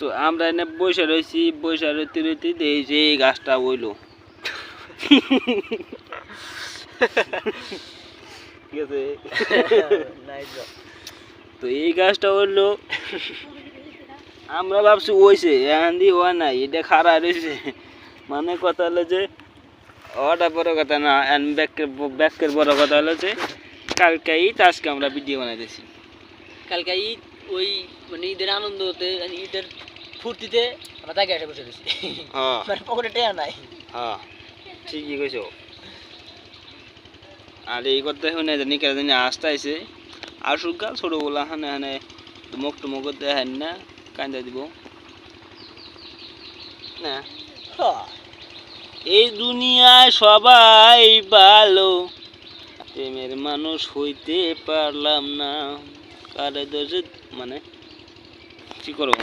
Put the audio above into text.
তো আমরা এনে বসে রয়েছি, বসে রইতে রইতে এই যে এই গাছটা হইলো। ঠিক আছে, তো এই গাছটা হইলো, আমরা ভাবছি ওইছে এখন দিয়ে হওয়া নাই, এটা খারাপ রয়েছে। মানে কথা হলো যে ওটা বড় কথা না, ব্যাকের বড় কথা হলো যে কালকে ঈদ, আজকে আমরা ভিডিও বানাইতেছি। কালকে ঈদ, ওই মানে ঈদের আনন্দ হতে, ঈদের ফুর্তিতে আমরা তাকে এসে বসে দিচ্ছি। মানে পকেটে টেয়া নাই। হ্যাঁ ঠিকই কইছো। আর এই কথা শুনে জানি কেন জানি আসতে আইছে, আসুক গা ছোটগুলা হানে হানে মুখ টুমুখ দেখেন না, কান্দা দিব না। এই দুনিয়ায় সবাই ভালো, প্রেমের মানুষ হইতে পারলাম না, কারে দোষে মানে কি করবো।